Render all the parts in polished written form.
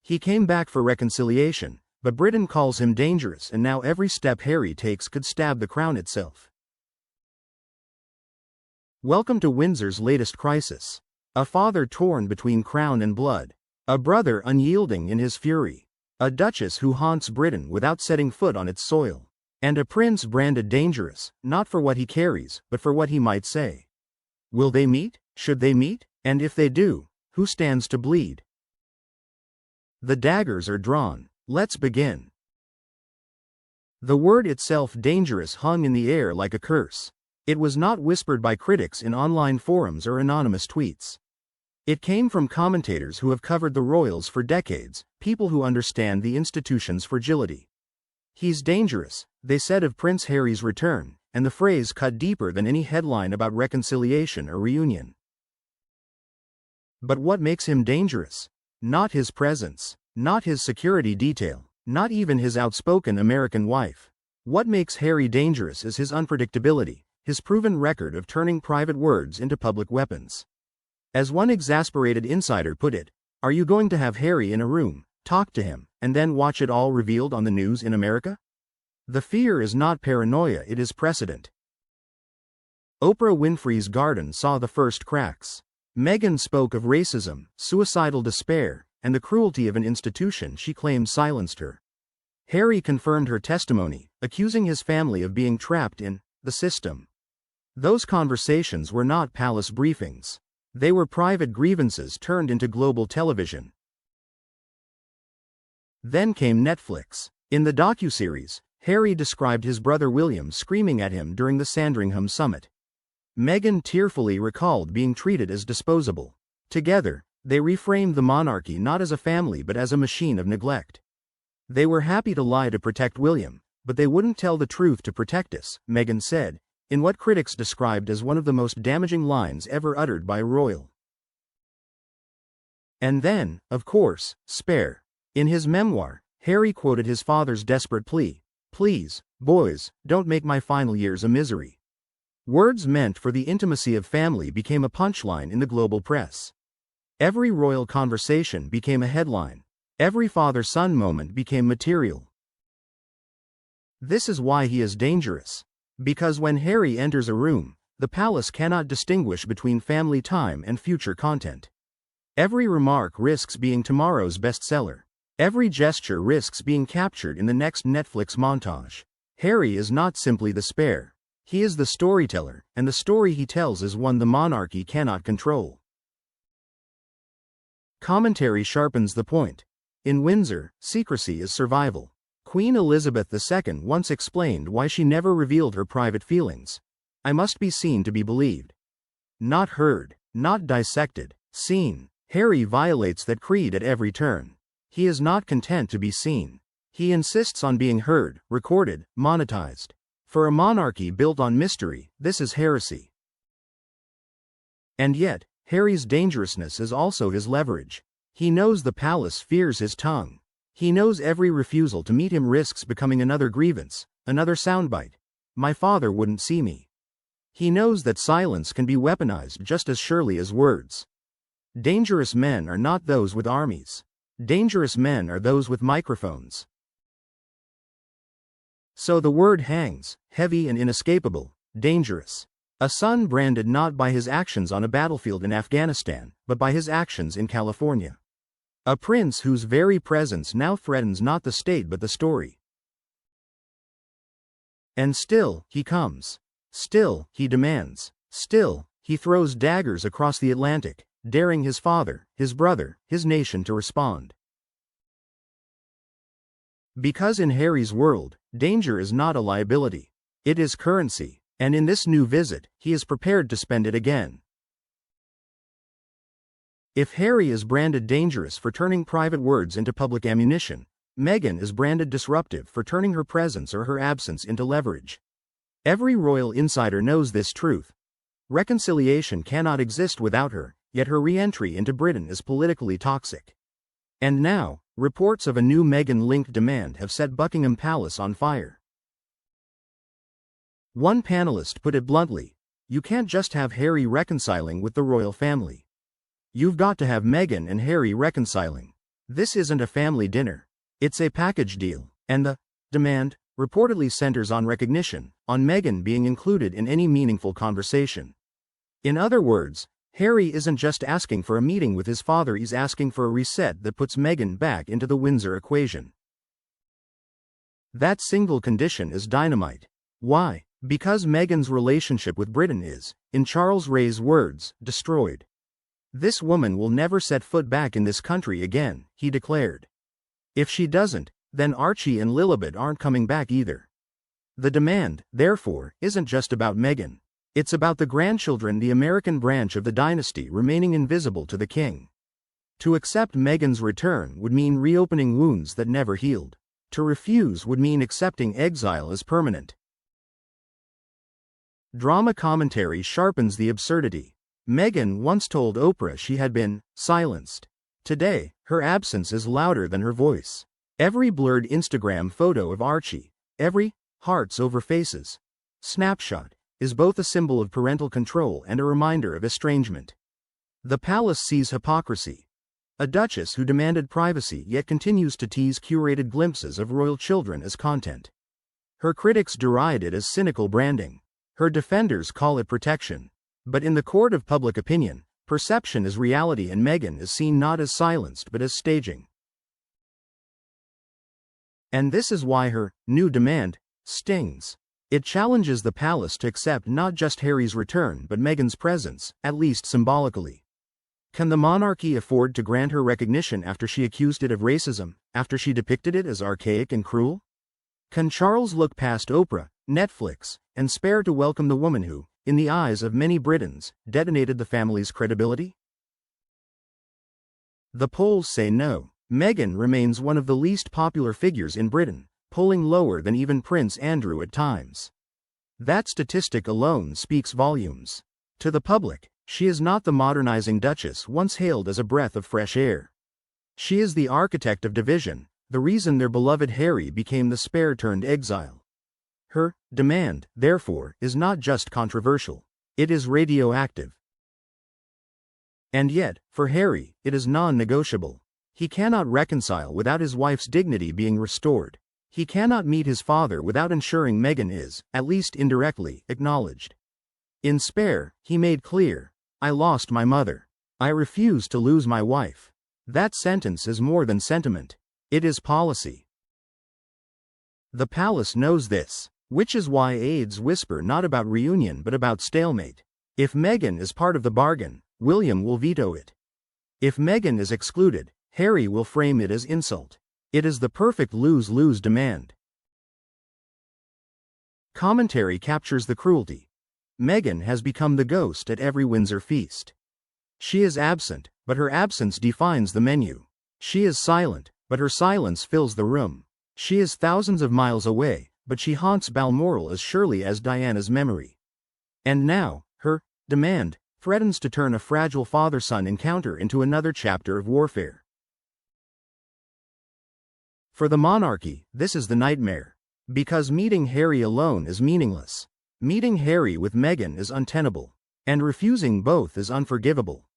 He came back for reconciliation, but Britain calls him dangerous, and now every step Harry takes could stab the crown itself. Welcome to Windsor's latest crisis. A father torn between crown and blood. A brother unyielding in his fury. A duchess who haunts Britain without setting foot on its soil. And a prince branded dangerous, not for what he carries, but for what he might say. Will they meet? Should they meet? And if they do, who stands to bleed? The daggers are drawn. Let's begin. The word itself, dangerous, hung in the air like a curse. It was not whispered by critics in online forums or anonymous tweets. It came from commentators who have covered the royals for decades, people who understand the institution's fragility. He's dangerous, they said of Prince Harry's return, and the phrase cut deeper than any headline about reconciliation or reunion. But what makes him dangerous? Not his presence, not his security detail, not even his outspoken American wife. What makes Harry dangerous is his unpredictability, his proven record of turning private words into public weapons. As one exasperated insider put it, "Are you going to have Harry in a room, talk to him, and then watch it all revealed on the news in America?" The fear is not paranoia, it is precedent. Oprah Winfrey's garden saw the first cracks. Meghan spoke of racism, suicidal despair, and the cruelty of an institution she claimed silenced her. Harry confirmed her testimony, accusing his family of being trapped in the system. Those conversations were not palace briefings. They were private grievances turned into global television. Then came Netflix. In the docuseries, Harry described his brother William screaming at him during the Sandringham summit. Meghan tearfully recalled being treated as disposable. Together, they reframed the monarchy not as a family but as a machine of neglect. They were happy to lie to protect William, but they wouldn't tell the truth to protect us, Meghan said, in what critics described as one of the most damaging lines ever uttered by a royal. And then, of course, spare. In his memoir, Harry quoted his father's desperate plea, "Please, boys, don't make my final years a misery." Words meant for the intimacy of family became a punchline in the global press. Every royal conversation became a headline. Every father-son moment became material. This is why he is dangerous. Because when Harry enters a room, the palace cannot distinguish between family time and future content. Every remark risks being tomorrow's bestseller. Every gesture risks being captured in the next Netflix montage. Harry is not simply the spare. He is the storyteller, and the story he tells is one the monarchy cannot control. Commentary sharpens the point. In Windsor, secrecy is survival. Queen Elizabeth II once explained why she never revealed her private feelings. "I must be seen to be believed. Not heard, not dissected, seen." Harry violates that creed at every turn. He is not content to be seen. He insists on being heard, recorded, monetized. For a monarchy built on mystery, this is heresy. And yet, Harry's dangerousness is also his leverage. He knows the palace fears his tongue. He knows every refusal to meet him risks becoming another grievance, another soundbite. "My father wouldn't see me." He knows that silence can be weaponized just as surely as words. Dangerous men are not those with armies. Dangerous men are those with microphones. So the word hangs, heavy and inescapable, dangerous. A son branded not by his actions on a battlefield in Afghanistan, but by his actions in California. A prince whose very presence now threatens not the state but the story. And still, he comes. Still, he demands. Still, he throws daggers across the Atlantic, daring his father, his brother, his nation to respond. Because in Harry's world, danger is not a liability. It is currency, and in this new visit, he is prepared to spend it again. If Harry is branded dangerous for turning private words into public ammunition, Meghan is branded disruptive for turning her presence or her absence into leverage. Every royal insider knows this truth. Reconciliation cannot exist without her, yet her re-entry into Britain is politically toxic. And now, reports of a new Meghan-linked demand have set Buckingham Palace on fire. One panelist put it bluntly, "You can't just have Harry reconciling with the royal family. You've got to have Meghan and Harry reconciling." This isn't a family dinner. It's a package deal. And the demand reportedly centers on recognition, on Meghan being included in any meaningful conversation. In other words, Harry isn't just asking for a meeting with his father, he's asking for a reset that puts Meghan back into the Windsor equation. That single condition is dynamite. Why? Because Meghan's relationship with Britain is, in Charles Ray's words, destroyed. This woman will never set foot back in this country again, he declared. If she doesn't, then Archie and Lilibet aren't coming back either. The demand, therefore, isn't just about Meghan. It's about the grandchildren, the American branch of the dynasty, remaining invisible to the king. To accept Meghan's return would mean reopening wounds that never healed. To refuse would mean accepting exile as permanent. Drama commentary sharpens the absurdity. Meghan once told Oprah she had been silenced. Today, her absence is louder than her voice. Every blurred Instagram photo of Archie, every hearts over faces snapshot, is both a symbol of parental control and a reminder of estrangement. The palace sees hypocrisy. A duchess who demanded privacy yet continues to tease curated glimpses of royal children as content. Her critics deride it as cynical branding. Her defenders call it protection. But in the court of public opinion, perception is reality, and Meghan is seen not as silenced but as staging. And this is why her new demand stings. It challenges the palace to accept not just Harry's return but Meghan's presence, at least symbolically. Can the monarchy afford to grant her recognition after she accused it of racism, after she depicted it as archaic and cruel? Can Charles look past Oprah, Netflix, and spare to welcome the woman who, in the eyes of many Britons, detonated the family's credibility? The polls say no. Meghan remains one of the least popular figures in Britain, polling lower than even Prince Andrew at times. That statistic alone speaks volumes. To the public, she is not the modernizing duchess once hailed as a breath of fresh air. She is the architect of division, the reason their beloved Harry became the spare-turned-exile. Her demand, therefore, is not just controversial. It is radioactive. And yet, for Harry, it is non-negotiable. He cannot reconcile without his wife's dignity being restored. He cannot meet his father without ensuring Meghan is, at least indirectly, acknowledged. In Spare, he made clear, "I lost my mother. I refuse to lose my wife." That sentence is more than sentiment. It is policy. The palace knows this, which is why aides whisper not about reunion but about stalemate. If Meghan is part of the bargain, William will veto it. If Meghan is excluded, Harry will frame it as insult. It is the perfect lose-lose demand. Commentary captures the cruelty. Meghan has become the ghost at every Windsor feast. She is absent, but her absence defines the menu. She is silent, but her silence fills the room. She is thousands of miles away, but she haunts Balmoral as surely as Diana's memory. And now, her demand threatens to turn a fragile father-son encounter into another chapter of warfare. For the monarchy, this is the nightmare. Because meeting Harry alone is meaningless. Meeting Harry with Meghan is untenable. And refusing both is unforgivable.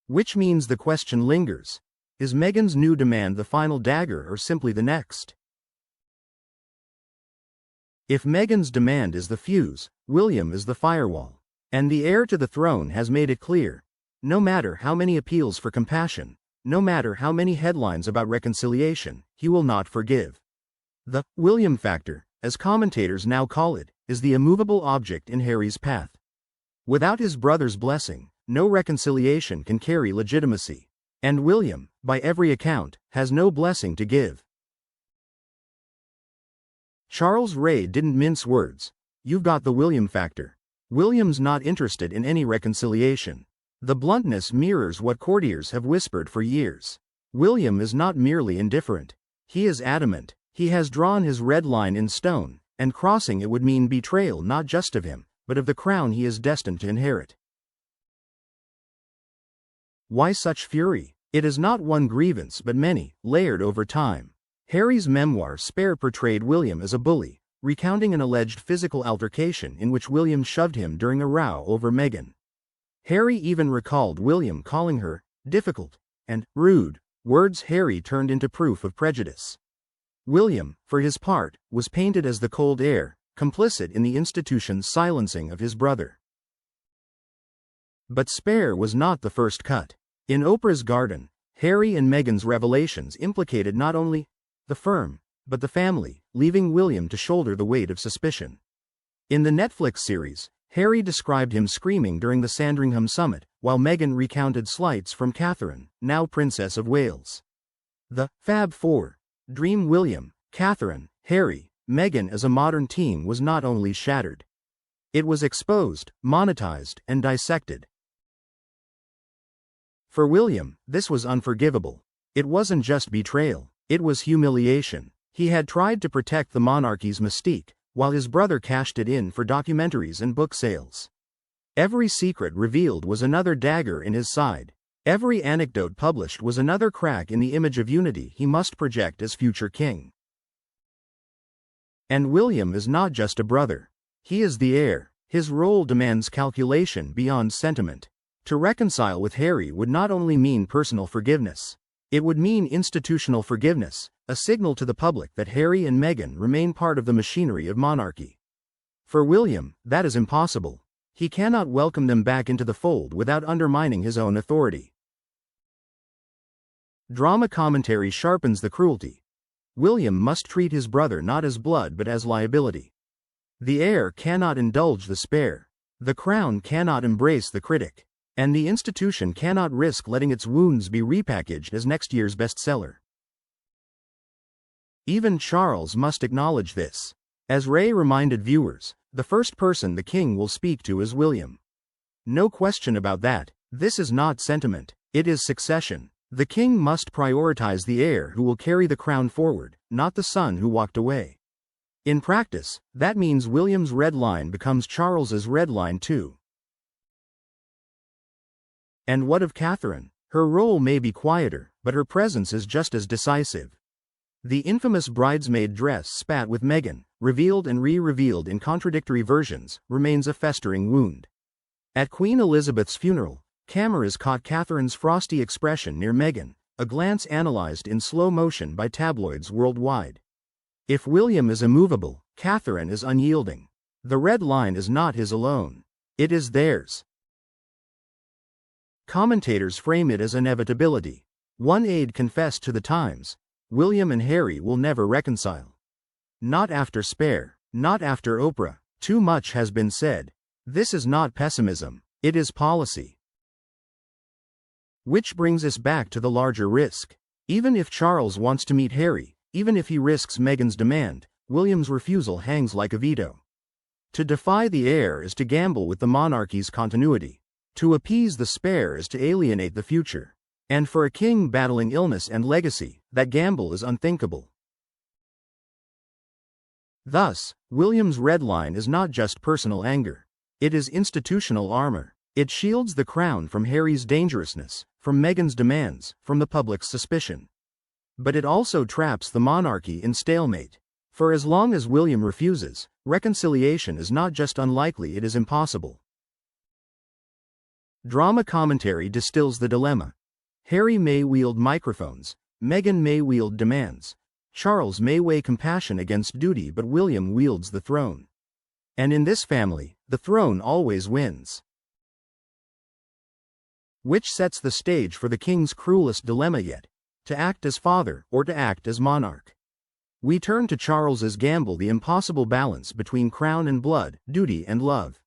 Which means the question lingers. Is Meghan's new demand the final dagger or simply the next? If Meghan's demand is the fuse, William is the firewall. And the heir to the throne has made it clear. No matter how many appeals for compassion, no matter how many headlines about reconciliation, he will not forgive. The William factor, as commentators now call it, is the immovable object in Harry's path. Without his brother's blessing, no reconciliation can carry legitimacy. And William, by every account, has no blessing to give. Charles Ray didn't mince words. You've got the William factor. William's not interested in any reconciliation. The bluntness mirrors what courtiers have whispered for years. William is not merely indifferent. He is adamant. He has drawn his red line in stone, and crossing it would mean betrayal not just of him, but of the crown he is destined to inherit. Why such fury? It is not one grievance but many, layered over time. Harry's memoir Spare portrayed William as a bully, recounting an alleged physical altercation in which William shoved him during a row over Meghan. Harry even recalled William calling her difficult and rude Words Harry turned into proof of prejudice. William, for his part, was painted as the cold heir, complicit in the institution's silencing of his brother. But spare was not the first cut. In Oprah's garden, Harry and Meghan's revelations implicated not only the firm, but the family, leaving William to shoulder the weight of suspicion. In the Netflix series, Harry described him screaming during the Sandringham summit, while Meghan recounted slights from Catherine, now Princess of Wales. The Fab Four, Dream William, Catherine, Harry, Meghan as a modern team was not only shattered. It was exposed, monetized, and dissected. For William, this was unforgivable. It wasn't just betrayal, it was humiliation. He had tried to protect the monarchy's mystique, while his brother cashed it in for documentaries and book sales. Every secret revealed was another dagger in his side. Every anecdote published was another crack in the image of unity he must project as future king. And William is not just a brother. He is the heir. His role demands calculation beyond sentiment. To reconcile with Harry would not only mean personal forgiveness, it would mean institutional forgiveness, a signal to the public that Harry and Meghan remain part of the machinery of monarchy. For William, that is impossible. He cannot welcome them back into the fold without undermining his own authority. Drama commentary sharpens the cruelty. William must treat his brother not as blood but as liability. The heir cannot indulge the spare. The crown cannot embrace the critic. And the institution cannot risk letting its wounds be repackaged as next year's bestseller. Even Charles must acknowledge this. As Ray reminded viewers, the first person the king will speak to is William. No question about that. This is not sentiment, it is succession. The king must prioritize the heir who will carry the crown forward, not the son who walked away. In practice, that means William's red line becomes Charles's red line too. And what of Catherine? Her role may be quieter, but her presence is just as decisive. The infamous bridesmaid dress spat with Meghan, revealed and re-revealed in contradictory versions, remains a festering wound. At Queen Elizabeth's funeral, cameras caught Catherine's frosty expression near Meghan, a glance analyzed in slow motion by tabloids worldwide. If William is immovable, Catherine is unyielding. The red line is not his alone. It is theirs. Commentators frame it as inevitability. One aide confessed to the Times, William and Harry will never reconcile. Not after Spare, not after Oprah, too much has been said. This is not pessimism, it is policy. Which brings us back to the larger risk. Even if Charles wants to meet Harry, even if he risks Meghan's demand, William's refusal hangs like a veto. To defy the heir is to gamble with the monarchy's continuity. To appease the spare is to alienate the future. And for a king battling illness and legacy, that gamble is unthinkable. Thus, William's red line is not just personal anger. It is institutional armor. It shields the crown from Harry's dangerousness, from Meghan's demands, from the public's suspicion. But it also traps the monarchy in stalemate. For as long as William refuses, reconciliation is not just unlikely, it is impossible. Drama commentary distills the dilemma. Harry may wield microphones, Meghan may wield demands, Charles may weigh compassion against duty, but William wields the throne. And in this family, the throne always wins. Which sets the stage for the king's cruelest dilemma yet: to act as father or to act as monarch. We turn to Charles's gamble, the impossible balance between crown and blood, duty and love.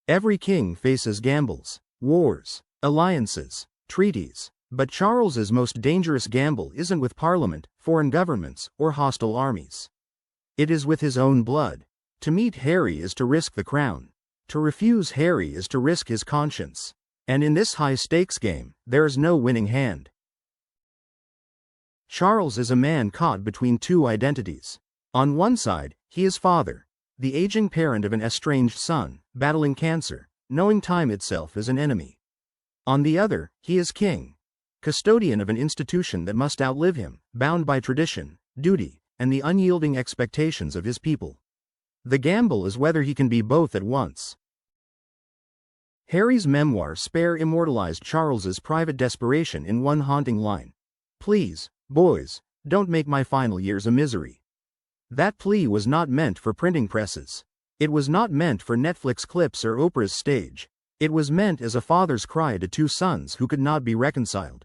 Every king faces gambles, wars, alliances, treaties, but Charles's most dangerous gamble isn't with Parliament, foreign governments, or hostile armies. It is with his own blood. To meet Harry is to risk the crown. To refuse Harry is to risk his conscience. And in this high-stakes game, there is no winning hand. Charles is a man caught between two identities. On one side, he is father, the aging parent of an estranged son, battling cancer, knowing time itself is an enemy. On the other, he is king, custodian of an institution that must outlive him, bound by tradition, duty, and the unyielding expectations of his people. The gamble is whether he can be both at once. Harry's memoir Spare immortalized Charles's private desperation in one haunting line. "Please, boys, don't make my final years a misery." That plea was not meant for printing presses. It was not meant for Netflix clips or Oprah's stage. It was meant as a father's cry to two sons who could not be reconciled.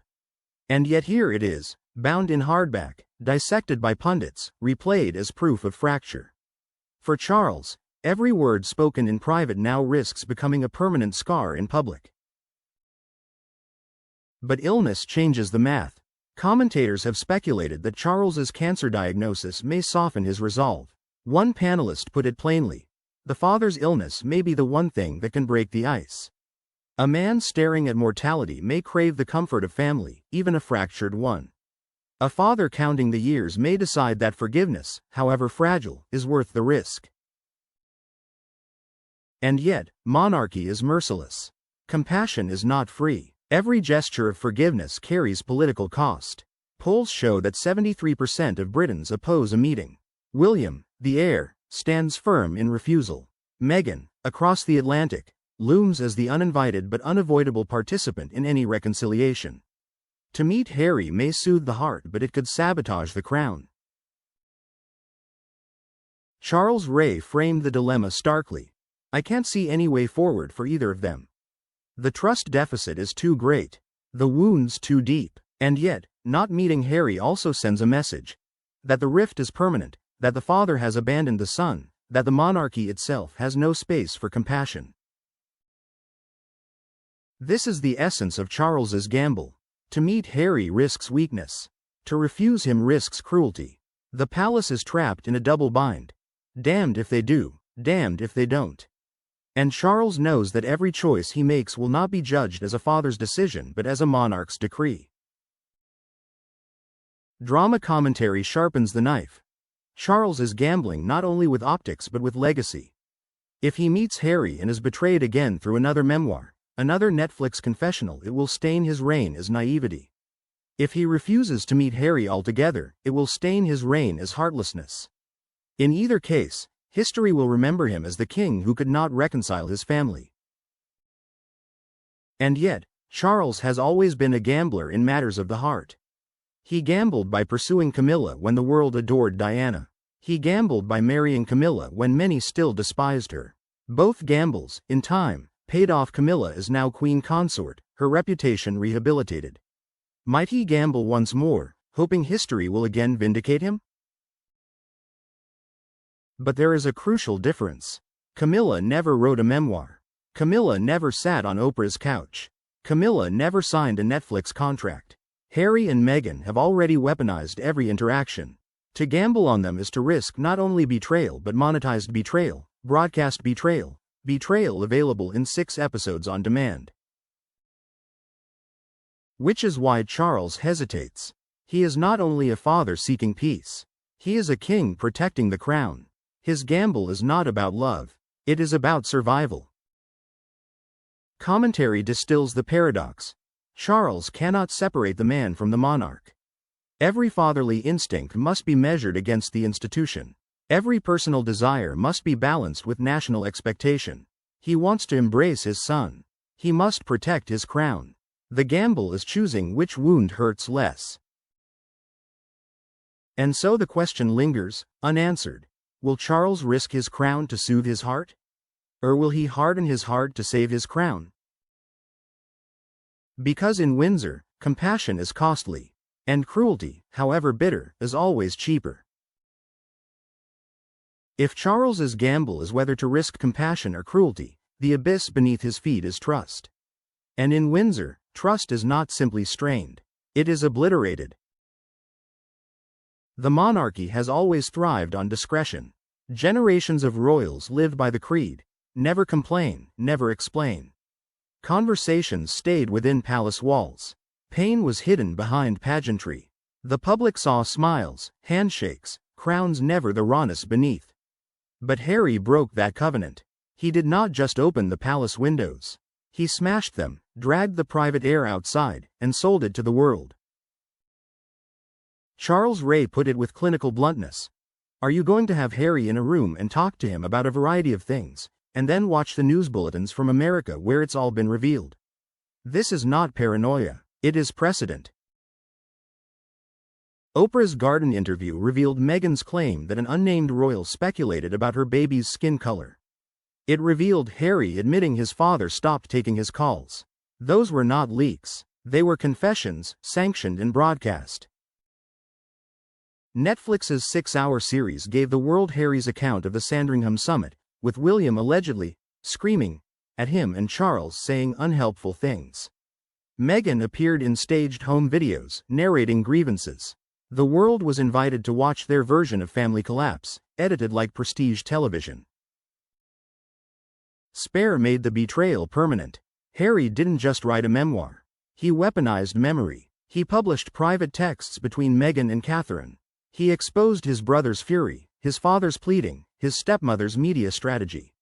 And yet here it is, bound in hardback, dissected by pundits, replayed as proof of fracture. For Charles, every word spoken in private now risks becoming a permanent scar in public. But illness changes the math. Commentators have speculated that Charles's cancer diagnosis may soften his resolve. One panelist put it plainly: the father's illness may be the one thing that can break the ice. A man staring at mortality may crave the comfort of family, even a fractured one. A father counting the years may decide that forgiveness, however fragile, is worth the risk. And yet, monarchy is merciless. Compassion is not free. Every gesture of forgiveness carries political cost. Polls show that 73% of Britons oppose a meeting. William, the heir, stands firm in refusal. Meghan, across the Atlantic, looms as the uninvited but unavoidable participant in any reconciliation. To meet Harry may soothe the heart, but it could sabotage the crown. Charles Ray framed the dilemma starkly. "I can't see any way forward for either of them. The trust deficit is too great, the wounds too deep, and yet, not meeting Harry also sends a message that the rift is permanent, that the father has abandoned the son, that the monarchy itself has no space for compassion." This is the essence of Charles's gamble. To meet Harry risks weakness. To refuse him risks cruelty. The palace is trapped in a double bind. Damned if they do, damned if they don't. And Charles knows that every choice he makes will not be judged as a father's decision but as a monarch's decree. Drama commentary sharpens the knife. Charles is gambling not only with optics but with legacy. If he meets Harry and is betrayed again through another memoir, another Netflix confessional, it will stain his reign as naivety. If he refuses to meet Harry altogether, it will stain his reign as heartlessness. In either case, history will remember him as the king who could not reconcile his family. And yet, Charles has always been a gambler in matters of the heart. He gambled by pursuing Camilla when the world adored Diana. He gambled by marrying Camilla when many still despised her. Both gambles, in time, paid off. Camilla is now queen consort, her reputation rehabilitated. Might he gamble once more, hoping history will again vindicate him? But there is a crucial difference. Camilla never wrote a memoir. Camilla never sat on Oprah's couch. Camilla never signed a Netflix contract. Harry and Meghan have already weaponized every interaction. To gamble on them is to risk not only betrayal but monetized betrayal, broadcast betrayal. Betrayal available in 6 episodes on demand. Which is why Charles hesitates. He is not only a father seeking peace. He is a king protecting the crown. His gamble is not about love. It is about survival. Commentary distills the paradox. Charles cannot separate the man from the monarch. Every fatherly instinct must be measured against the institution. Every personal desire must be balanced with national expectation. He wants to embrace his son. He must protect his crown. The gamble is choosing which wound hurts less. And so the question lingers, unanswered. Will Charles risk his crown to soothe his heart? Or will he harden his heart to save his crown? Because in Windsor, compassion is costly. And cruelty, however bitter, is always cheaper. If Charles's gamble is whether to risk compassion or cruelty, the abyss beneath his feet is trust. And in Windsor, trust is not simply strained. It is obliterated. The monarchy has always thrived on discretion. Generations of royals lived by the creed: never complain, never explain. Conversations stayed within palace walls. Pain was hidden behind pageantry. The public saw smiles, handshakes, crowns, never the rawness beneath. But Harry broke that covenant. He did not just open the palace windows. He smashed them, dragged the private heir outside, and sold it to the world. Charles Ray put it with clinical bluntness. Are you going to have Harry in a room and talk to him about a variety of things? and then watch the news bulletins from America where it's all been revealed. This is not paranoia, it is precedent. Oprah's Garden interview revealed Meghan's claim that an unnamed royal speculated about her baby's skin color. It revealed Harry admitting his father stopped taking his calls. Those were not leaks. They were confessions, sanctioned and broadcast. Netflix's 6-hour series gave the world Harry's account of the Sandringham summit, with William allegedly screaming at him and Charles saying unhelpful things. Meghan appeared in staged home videos, narrating grievances. The world was invited to watch their version of Family Collapse, edited like prestige television. Spare made the betrayal permanent. Harry didn't just write a memoir. He weaponized memory. He published private texts between Meghan and Catherine. He exposed his brother's fury, his father's pleading, his stepmother's media strategy.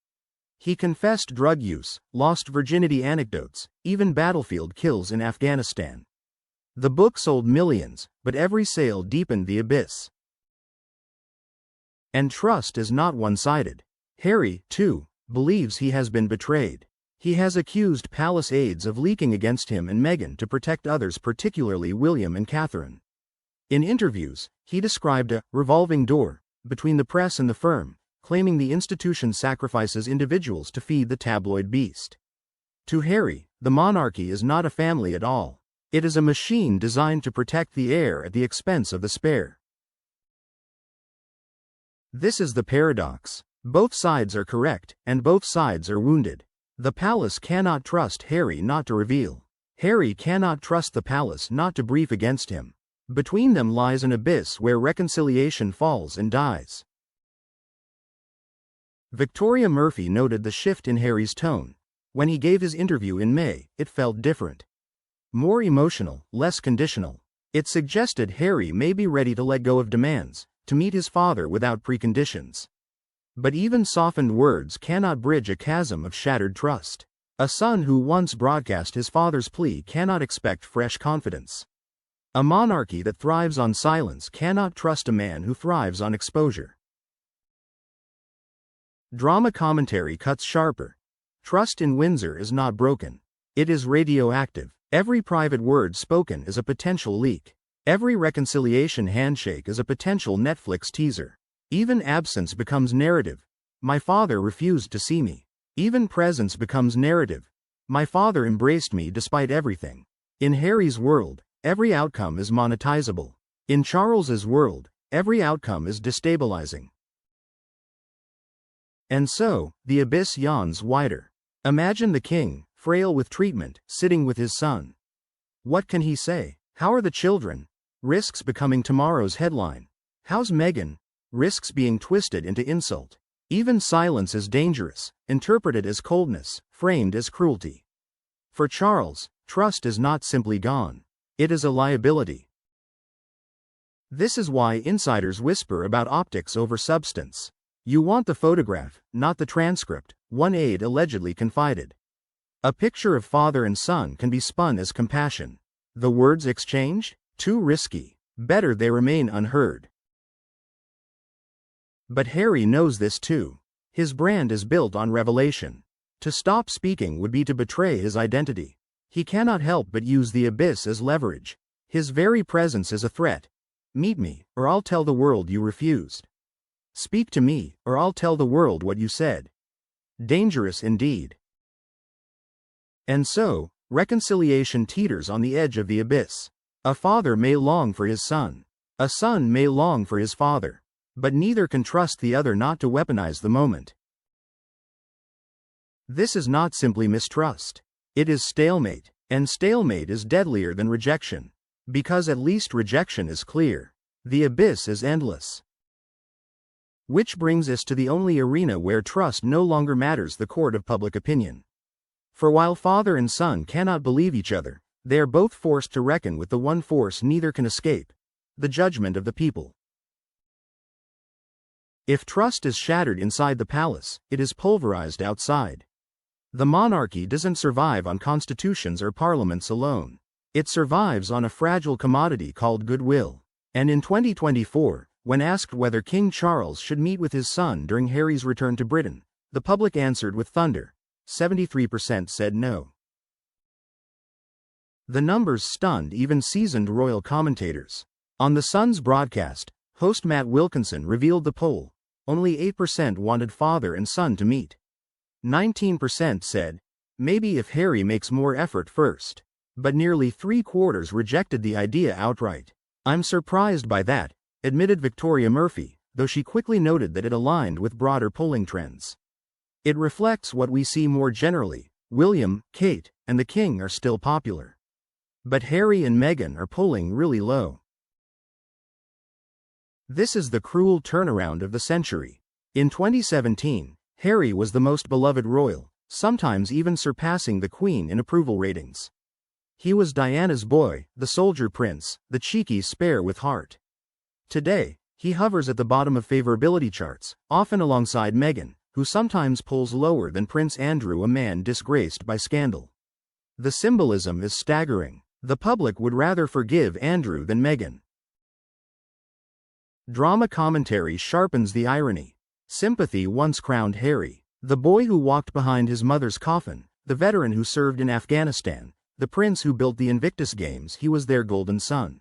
He confessed drug use, lost virginity anecdotes, even battlefield kills in Afghanistan. The book sold millions, but every sale deepened the abyss. And trust is not one-sided. Harry, too, believes he has been betrayed. He has accused palace aides of leaking against him and Meghan to protect others, particularly William and Catherine. In interviews, he described a revolving door between the press and the firm, claiming the institution sacrifices individuals to feed the tabloid beast. To Harry, the monarchy is not a family at all. It is a machine designed to protect the heir at the expense of the spare. This is the paradox. Both sides are correct, and both sides are wounded. The palace cannot trust Harry not to reveal. Harry cannot trust the palace not to brief against him. Between them lies an abyss where reconciliation falls and dies. Victoria Murphy noted the shift in Harry's tone. When he gave his interview in May, it felt different. More emotional, less conditional. It suggested Harry may be ready to let go of demands, to meet his father without preconditions. But even softened words cannot bridge a chasm of shattered trust. A son who once broadcast his father's plea cannot expect fresh confidence. A monarchy that thrives on silence cannot trust a man who thrives on exposure. Drama commentary cuts sharper. Trust in Windsor is not broken. It is radioactive. Every private word spoken is a potential leak. Every reconciliation handshake is a potential Netflix teaser. Even absence becomes narrative. My father refused to see me. Even presence becomes narrative. My father embraced me despite everything. In Harry's world, every outcome is monetizable. In Charles's world, every outcome is destabilizing. And so, the abyss yawns wider. Imagine the king, frail with treatment, sitting with his son. What can he say? How are the children? Risks becoming tomorrow's headline. How's Meghan? Risks being twisted into insult. Even silence is dangerous, interpreted as coldness, framed as cruelty. For Charles, trust is not simply gone. It is a liability. This is why insiders whisper about optics over substance. You want the photograph, not the transcript, one aide allegedly confided. A picture of father and son can be spun as compassion. The words exchanged? Too risky. Better they remain unheard. But Harry knows this too. His brand is built on revelation. To stop speaking would be to betray his identity. He cannot help but use the abyss as leverage. His very presence is a threat. Meet me, or I'll tell the world you refused. Speak to me, or I'll tell the world what you said. Dangerous indeed. And so, reconciliation teeters on the edge of the abyss. A father may long for his son. A son may long for his father. But neither can trust the other not to weaponize the moment. This is not simply mistrust. It is stalemate, and stalemate is deadlier than rejection. Because at least rejection is clear. The abyss is endless. Which brings us to the only arena where trust no longer matters: the court of public opinion. For while father and son cannot believe each other, they are both forced to reckon with the one force neither can escape: the judgment of the people. If trust is shattered inside the palace, it is pulverized outside. The monarchy doesn't survive on constitutions or parliaments alone. It survives on a fragile commodity called goodwill. And in 2024, when asked whether King Charles should meet with his son during Harry's return to Britain, The public answered with thunder. 73% said no. The numbers stunned even seasoned royal commentators. On The Sun's broadcast, host Matt Wilkinson revealed the poll. Only 8% wanted father and son to meet. 19% said, maybe if Harry makes more effort first. But nearly 3/4 rejected the idea outright. I'm surprised by that, admitted Victoria Murphy, though she quickly noted that it aligned with broader polling trends. It reflects what we see more generally. William, Kate, and the King are still popular. But Harry and Meghan are polling really low. This is the cruel turnaround of the century. In 2017, Harry was the most beloved royal, sometimes even surpassing the Queen in approval ratings. He was Diana's boy, the soldier prince, the cheeky spare with heart. Today, he hovers at the bottom of favorability charts, often alongside Meghan, who sometimes polls lower than Prince Andrew, a man disgraced by scandal. The symbolism is staggering. The public would rather forgive Andrew than Meghan. Drama commentary sharpens the irony. Sympathy once crowned Harry, the boy who walked behind his mother's coffin, the veteran who served in Afghanistan, the prince who built the Invictus Games. He was their golden son.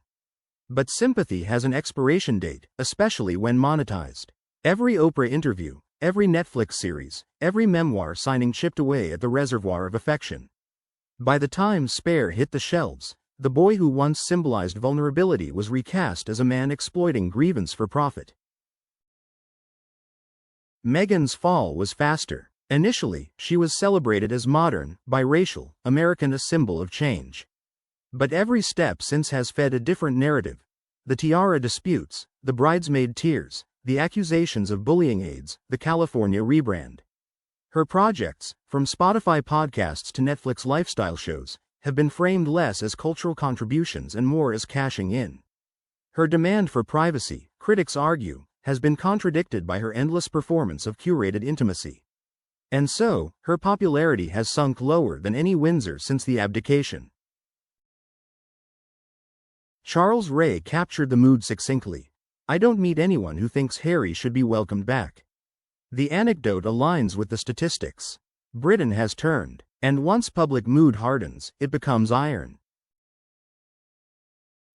But sympathy has an expiration date, especially when monetized. Every Oprah interview, every Netflix series, every memoir signing chipped away at the reservoir of affection. By the time Spare hit the shelves, the boy who once symbolized vulnerability was recast as a man exploiting grievance for profit. Meghan's fall was faster. Initially, she was celebrated as modern, biracial, American, a symbol of change. But every step since has fed a different narrative. The tiara disputes, the bridesmaid tears, the accusations of bullying aides, the California rebrand. Her projects, from Spotify podcasts to Netflix lifestyle shows, have been framed less as cultural contributions and more as cashing in. Her demand for privacy, critics argue, has been contradicted by her endless performance of curated intimacy. And so, her popularity has sunk lower than any Windsor since the abdication. Charles Ray captured the mood succinctly. I don't meet anyone who thinks Harry should be welcomed back. The anecdote aligns with the statistics. Britain has turned, and once public mood hardens, it becomes iron.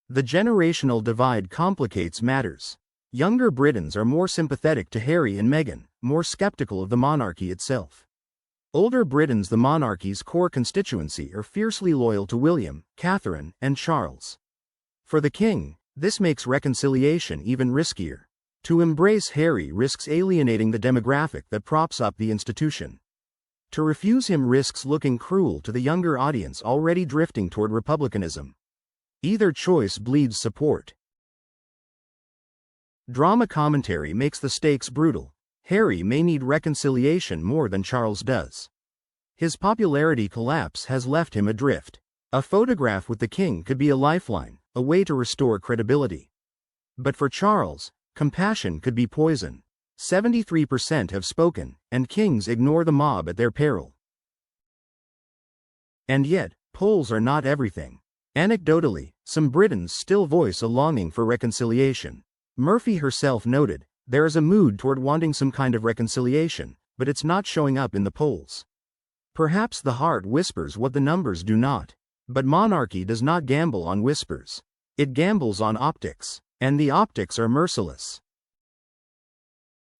The generational divide complicates matters. Younger Britons are more sympathetic to Harry and Meghan, more skeptical of the monarchy itself. Older Britons, the monarchy's core constituency, are fiercely loyal to William, Catherine, and Charles. For the king, this makes reconciliation even riskier. To embrace Harry risks alienating the demographic that props up the institution. To refuse him risks looking cruel to the younger audience already drifting toward republicanism. Either choice bleeds support. Drama commentary makes the stakes brutal. Harry may need reconciliation more than Charles does. His popularity collapse has left him adrift. A photograph with the king could be a lifeline, a way to restore credibility. But for Charles, compassion could be poison. 73% have spoken, and kings ignore the mob at their peril. And yet, polls are not everything. Anecdotally, some Britons still voice a longing for reconciliation. Murphy herself noted, there is a mood toward wanting some kind of reconciliation, but it's not showing up in the polls. Perhaps the heart whispers what the numbers do not. But monarchy does not gamble on whispers. It gambles on optics, and the optics are merciless.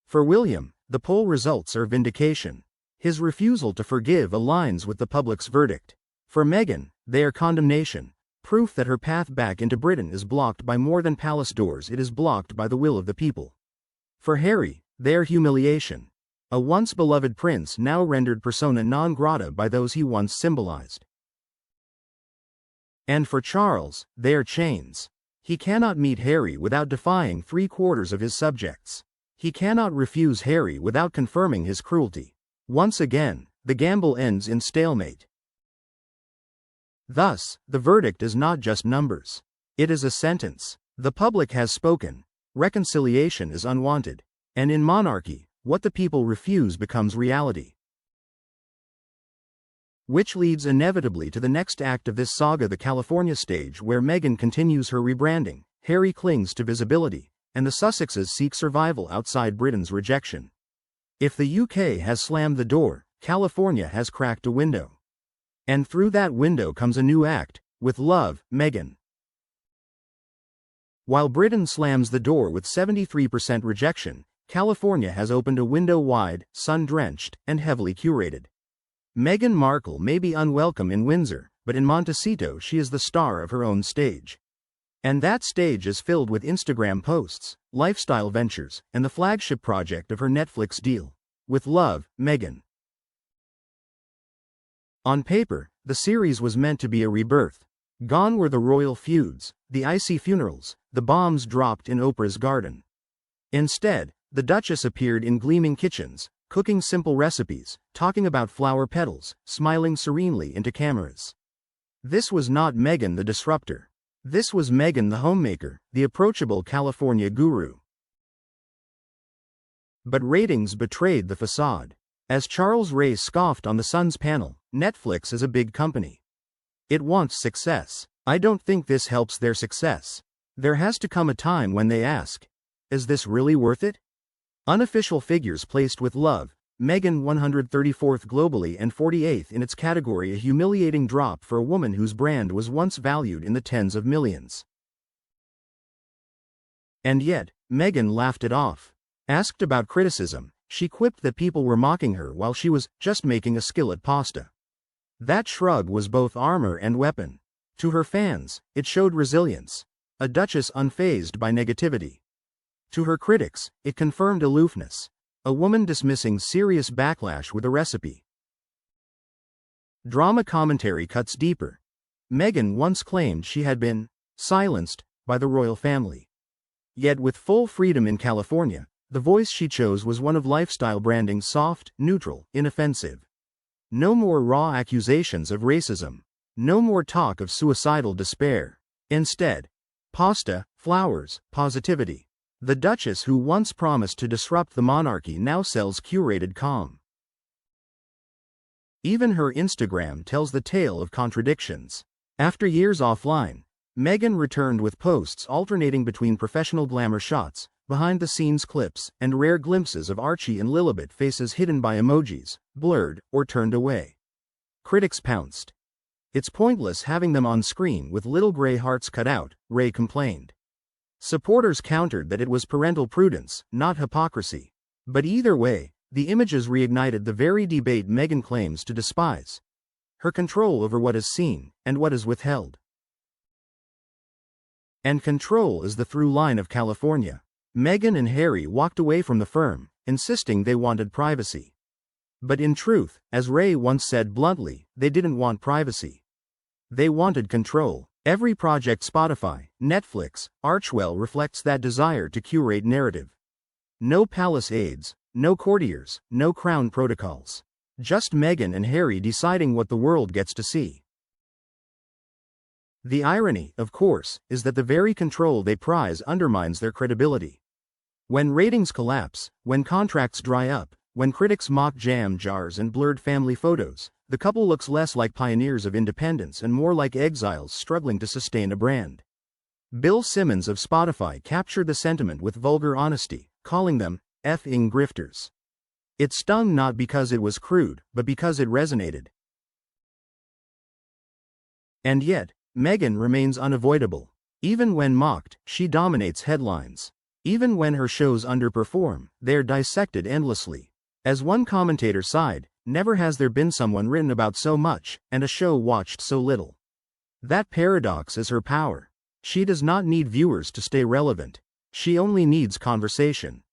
For William, the poll results are vindication. His refusal to forgive aligns with the public's verdict. For Meghan, they are condemnation, proof that her path back into Britain is blocked by more than palace doors, it is blocked by the will of the people. For Harry, they are humiliation. A once beloved prince now rendered persona non grata by those he once symbolized. And for Charles, they are chains. He cannot meet Harry without defying 3/4 of his subjects. He cannot refuse Harry without confirming his cruelty. Once again, the gamble ends in stalemate. Thus, the verdict is not just numbers. It is a sentence. The public has spoken. Reconciliation is unwanted. And in monarchy, what the people refuse becomes reality. Which leads inevitably to the next act of this saga, the California stage, where Meghan continues her rebranding, Harry clings to visibility, and the Sussexes seek survival outside Britain's rejection. If the UK has slammed the door, California has cracked a window. And through that window comes a new act, with love, Meghan. While Britain slams the door with 73% rejection, California has opened a window wide, sun-drenched, and heavily curated. Meghan Markle may be unwelcome in Windsor, but in Montecito she is the star of her own stage. And that stage is filled with Instagram posts, lifestyle ventures, and the flagship project of her Netflix deal. With love, Meghan. On paper, the series was meant to be a rebirth. Gone were the royal feuds, the icy funerals, the bombs dropped in Oprah's garden. Instead, the Duchess appeared in gleaming kitchens, cooking simple recipes, talking about flower petals, smiling serenely into cameras. This was not Meghan the disruptor. This was Meghan the homemaker, the approachable California guru. But ratings betrayed the facade. As Charles Ray scoffed on The Sun's panel, Netflix is a big company. It wants success. I don't think this helps their success. There has to come a time when they ask, is this really worth it? Unofficial figures placed with love, Meghan 134th globally and 48th in its category, a humiliating drop for a woman whose brand was once valued in the tens of millions. And yet, Meghan laughed it off. Asked about criticism, she quipped that people were mocking her while she was just making a skillet pasta. That shrug was both armor and weapon. To her fans, it showed resilience, a duchess unfazed by negativity. To her critics, it confirmed aloofness, a woman dismissing serious backlash with a recipe. Drama commentary cuts deeper. Meghan once claimed she had been silenced by the royal family. Yet with full freedom in California, the voice she chose was one of lifestyle branding, soft, neutral, inoffensive. No more raw accusations of racism. No more talk of suicidal despair. Instead, pasta, flowers, positivity. The Duchess who once promised to disrupt the monarchy now sells curated calm. Even her Instagram tells the tale of contradictions. After years offline, Meghan returned with posts alternating between professional glamour shots, behind-the-scenes clips, and rare glimpses of Archie and Lilibet faces hidden by emojis, blurred, or turned away. Critics pounced. It's pointless having them on screen with little gray hearts cut out, Ray complained. Supporters countered that it was parental prudence, not hypocrisy. But either way, the images reignited the very debate Meghan claims to despise. Her control over what is seen, and what is withheld. And control is the through line of California. Meghan and Harry walked away from the firm, insisting they wanted privacy. But in truth, as Ray once said bluntly, they didn't want privacy. They wanted control. Every project Spotify, Netflix, Archwell reflects that desire to curate narrative. No palace aides, no courtiers, no crown protocols. Just Meghan and Harry deciding what the world gets to see. The irony, of course, is that the very control they prize undermines their credibility. When ratings collapse, when contracts dry up, when critics mock jam jars and blurred family photos, the couple looks less like pioneers of independence and more like exiles struggling to sustain a brand. Bill Simmons of Spotify captured the sentiment with vulgar honesty, calling them effing grifters. It stung not because it was crude, but because it resonated. And yet, Meghan remains unavoidable. Even when mocked, she dominates headlines. Even when her shows underperform, they're dissected endlessly. As one commentator sighed, never has there been someone written about so much, and a show watched so little. That paradox is her power. She does not need viewers to stay relevant. She only needs conversation.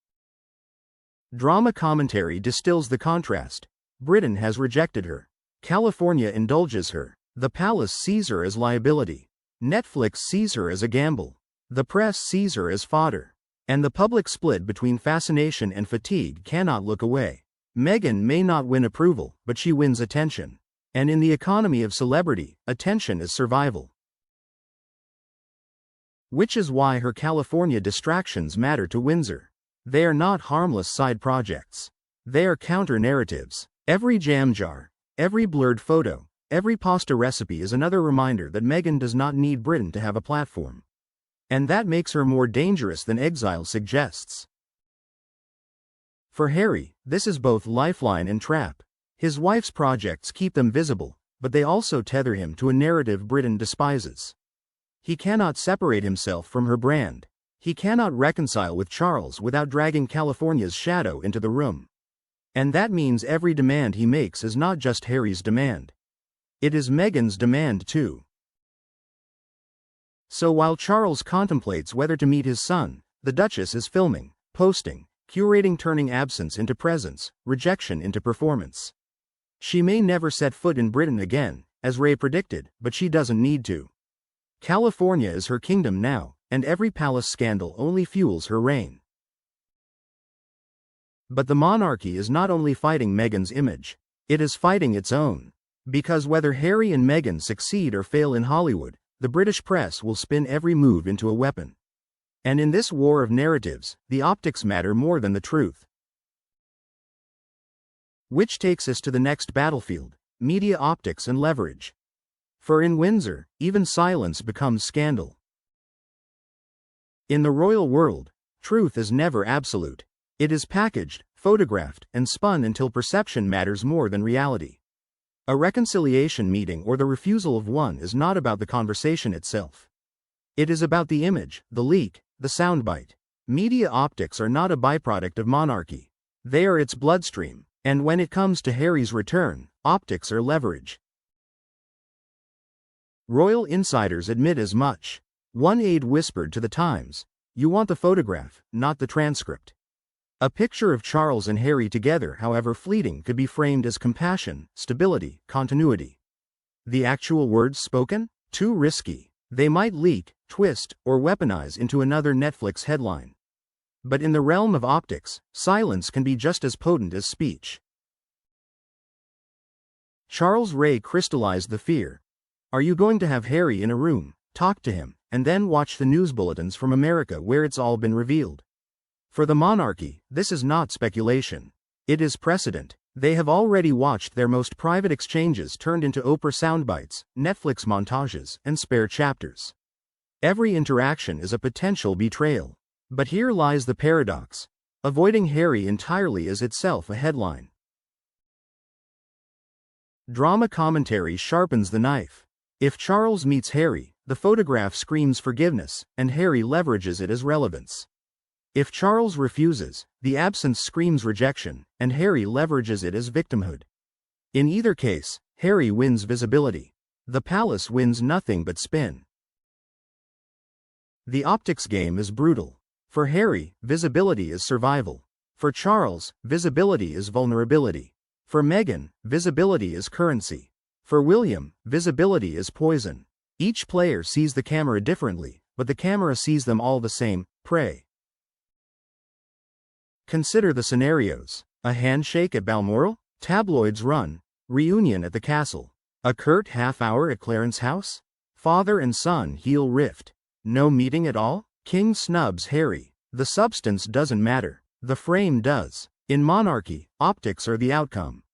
Drama commentary distills the contrast. Britain has rejected her. California indulges her. The palace sees her as liability. Netflix sees her as a gamble. The press sees her as fodder. And the public split between fascination and fatigue cannot look away. Meghan may not win approval, but she wins attention. And in the economy of celebrity, attention is survival. Which is why her California distractions matter to Windsor. They are not harmless side projects. They are counter-narratives. Every jam jar, every blurred photo, every pasta recipe is another reminder that Meghan does not need Britain to have a platform. And that makes her more dangerous than exile suggests. For Harry, this is both lifeline and trap. His wife's projects keep them visible, but they also tether him to a narrative Britain despises. He cannot separate himself from her brand. He cannot reconcile with Charles without dragging California's shadow into the room. And that means every demand he makes is not just Harry's demand. It is Meghan's demand too. So while Charles contemplates whether to meet his son, the Duchess is filming, posting, curating, turning absence into presence, rejection into performance. She may never set foot in Britain again, as Ray predicted, but she doesn't need to. California is her kingdom now, and every palace scandal only fuels her reign. But the monarchy is not only fighting Meghan's image, it is fighting its own. Because whether Harry and Meghan succeed or fail in Hollywood, the British press will spin every move into a weapon. And in this war of narratives, the optics matter more than the truth. Which takes us to the next battlefield, media optics and leverage. For in Windsor, even silence becomes scandal. In the royal world, truth is never absolute. It is packaged, photographed, and spun until perception matters more than reality. A reconciliation meeting or the refusal of one is not about the conversation itself. It is about the image, the leak, the soundbite. Media optics are not a byproduct of monarchy. They are its bloodstream. And when it comes to Harry's return, optics are leverage. Royal insiders admit as much. One aide whispered to the Times, "You want the photograph, not the transcript." A picture of Charles and Harry together, however fleeting, could be framed as compassion, stability, continuity. The actual words spoken? Too risky. They might leak, twist, or weaponize into another Netflix headline. But in the realm of optics, silence can be just as potent as speech. Charles Ray crystallized the fear. Are you going to have Harry in a room, talk to him, and then watch the news bulletins from America where it's all been revealed? For the monarchy, this is not speculation. It is precedent. They have already watched their most private exchanges turned into Oprah soundbites, Netflix montages, and spare chapters. Every interaction is a potential betrayal. But here lies the paradox. Avoiding Harry entirely is itself a headline. Drama commentary sharpens the knife. If Charles meets Harry, the photograph screams forgiveness, and Harry leverages it as relevance. If Charles refuses, the absence screams rejection, and Harry leverages it as victimhood. In either case, Harry wins visibility. The palace wins nothing but spin. The optics game is brutal. For Harry, visibility is survival. For Charles, visibility is vulnerability. For Meghan, visibility is currency. For William, visibility is poison. Each player sees the camera differently, but the camera sees them all the same, prey. Consider the scenarios. A handshake at Balmoral? Tabloids run. Reunion at the castle. A curt half-hour at Clarence House? Father and son heel rift. No meeting at all? King snubs Harry. The substance doesn't matter. The frame does. In monarchy, optics are the outcome.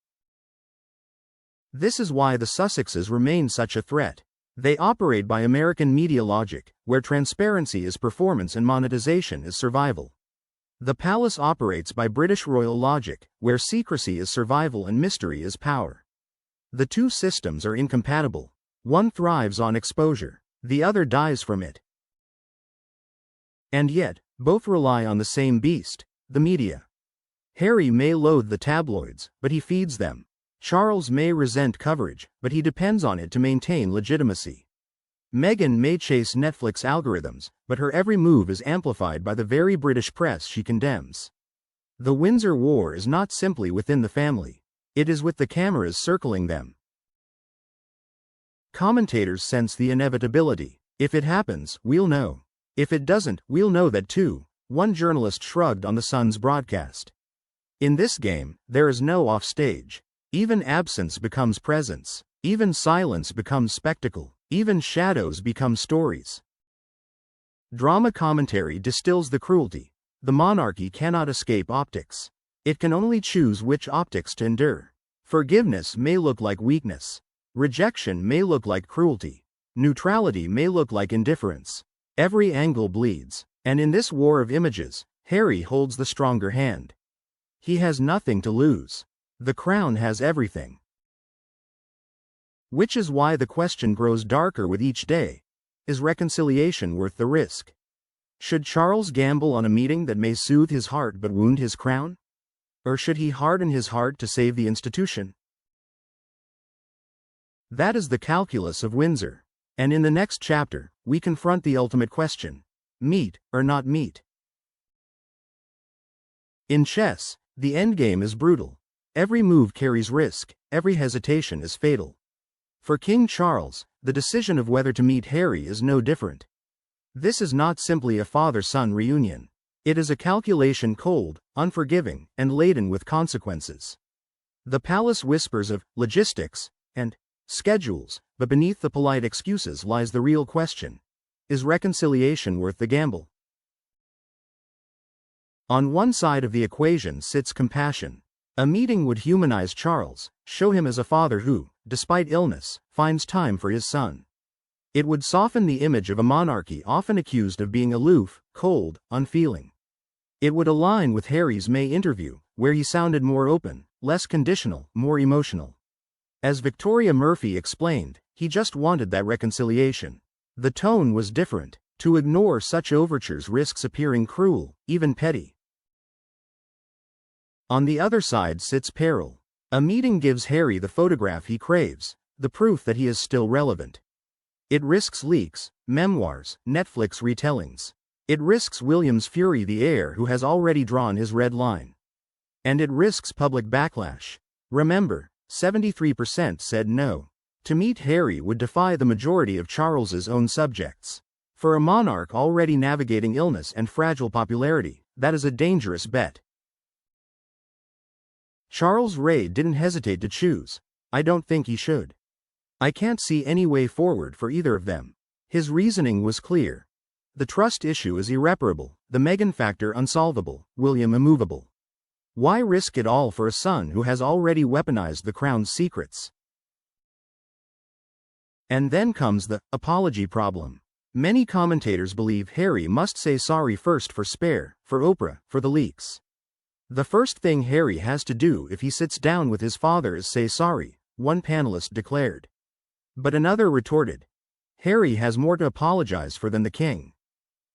This is why the Sussexes remain such a threat. They operate by American media logic, where transparency is performance and monetization is survival. The palace operates by British royal logic, where secrecy is survival and mystery is power. The two systems are incompatible. One thrives on exposure, the other dies from it. And yet, both rely on the same beast, the media. Harry may loathe the tabloids, but he feeds them. Charles may resent coverage, but he depends on it to maintain legitimacy. Meghan may chase Netflix algorithms, but her every move is amplified by the very British press she condemns. The Windsor War is not simply within the family. It is with the cameras circling them. Commentators sense the inevitability. If it happens, we'll know. If it doesn't, we'll know that too, one journalist shrugged on the Sun's broadcast. In this game, there is no offstage. Even absence becomes presence. Even silence becomes spectacle. Even shadows become stories. Drama commentary distills the cruelty. The monarchy cannot escape optics. It can only choose which optics to endure. Forgiveness may look like weakness. Rejection may look like cruelty. Neutrality may look like indifference. Every angle bleeds. And in this war of images, Harry holds the stronger hand. He has nothing to lose. The crown has everything. Which is why the question grows darker with each day. Is reconciliation worth the risk? Should Charles gamble on a meeting that may soothe his heart but wound his crown? Or should he harden his heart to save the institution? That is the calculus of Windsor. And in the next chapter, we confront the ultimate question: meet or not meet? In chess, the endgame is brutal. Every move carries risk, every hesitation is fatal. For King Charles, the decision of whether to meet Harry is no different. This is not simply a father-son reunion. It is a calculation cold, unforgiving, and laden with consequences. The palace whispers of logistics and schedules, but beneath the polite excuses lies the real question: is reconciliation worth the gamble? On one side of the equation sits compassion. A meeting would humanize Charles, show him as a father who, despite illness, finds time for his son. It would soften the image of a monarchy often accused of being aloof, cold, unfeeling. It would align with Harry's May interview, where he sounded more open, less conditional, more emotional. As Victoria Murphy explained, he just wanted that reconciliation. The tone was different. To ignore such overtures risks appearing cruel, even petty. On the other side sits peril. A meeting gives Harry the photograph he craves, the proof that he is still relevant. It risks leaks, memoirs, Netflix retellings. It risks William's fury, the heir who has already drawn his red line. And it risks public backlash. Remember, 73% said no. To meet Harry would defy the majority of Charles's own subjects. For a monarch already navigating illness and fragile popularity, that is a dangerous bet. Charles Ray didn't hesitate to choose. I don't think he should. I can't see any way forward for either of them. His reasoning was clear. The trust issue is irreparable, the Meghan factor unsolvable, William immovable. Why risk it all for a son who has already weaponized the crown's secrets? And then comes the apology problem. Many commentators believe Harry must say sorry first for Spare, for Oprah, for the leaks. The first thing Harry has to do if he sits down with his father is say sorry, one panelist declared. But another retorted, Harry has more to apologize for than the king.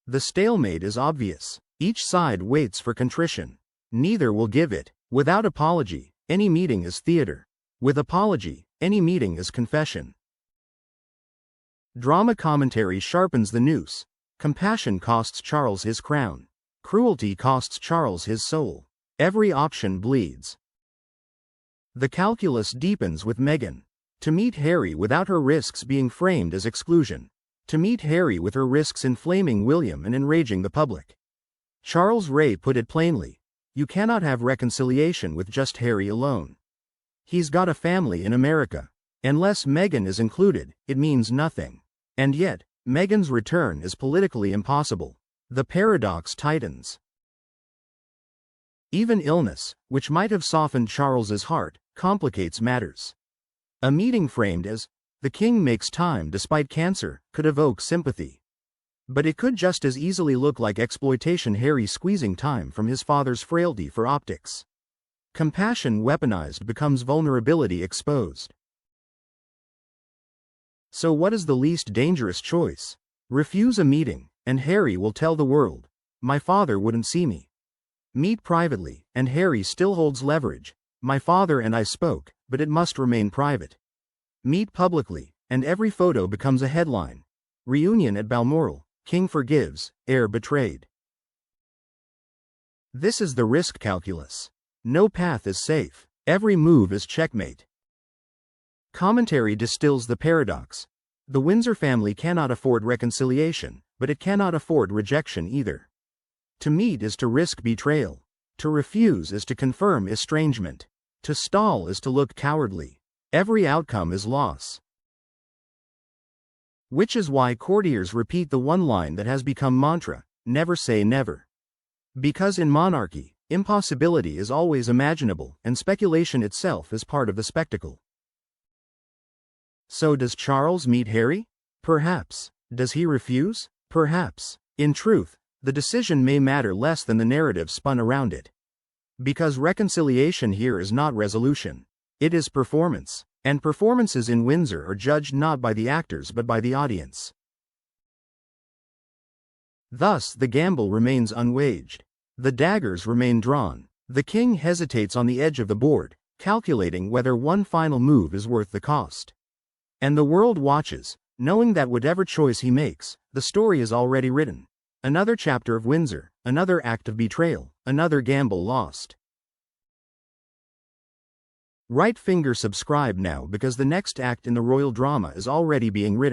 The stalemate is obvious. Each side waits for contrition. Neither will give it. Without apology, any meeting is theater. With apology, any meeting is confession. Drama commentary sharpens the noose. Compassion costs Charles his crown. Cruelty costs Charles his soul. Every option bleeds. The calculus deepens with Meghan. To meet Harry without her risks being framed as exclusion. To meet Harry with her risks inflaming William and enraging the public. Charles Ray put it plainly. You cannot have reconciliation with just Harry alone. He's got a family in America. Unless Meghan is included, it means nothing. And yet, Meghan's return is politically impossible. The paradox tightens. Even illness, which might have softened Charles's heart, complicates matters. A meeting framed as, the king makes time despite cancer, could evoke sympathy. But it could just as easily look like exploitation, Harry squeezing time from his father's frailty for optics. Compassion weaponized becomes vulnerability exposed. So what is the least dangerous choice? Refuse a meeting, and Harry will tell the world, my father wouldn't see me. Meet privately, and Harry still holds leverage. My father and I spoke, but it must remain private. Meet publicly, and every photo becomes a headline. Reunion at Balmoral, King forgives, heir betrayed. This is the risk calculus. No path is safe. Every move is checkmate. Commentary distills the paradox. The Windsor family cannot afford reconciliation, but it cannot afford rejection either. To meet is to risk betrayal. To refuse is to confirm estrangement. To stall is to look cowardly. Every outcome is loss. Which is why courtiers repeat the one line that has become mantra, never say never. Because in monarchy, impossibility is always imaginable, and speculation itself is part of the spectacle. So does Charles meet Harry? Perhaps. Does he refuse? Perhaps. In truth, the decision may matter less than the narrative spun around it. Because reconciliation here is not resolution. It is performance. And performances in Windsor are judged not by the actors but by the audience. Thus the gamble remains unwaged. The daggers remain drawn. The king hesitates on the edge of the board, calculating whether one final move is worth the cost. And the world watches, knowing that whatever choice he makes, the story is already written. Another chapter of Windsor, another act of betrayal, another gamble lost. Right finger subscribe now because the next act in the royal drama is already being written.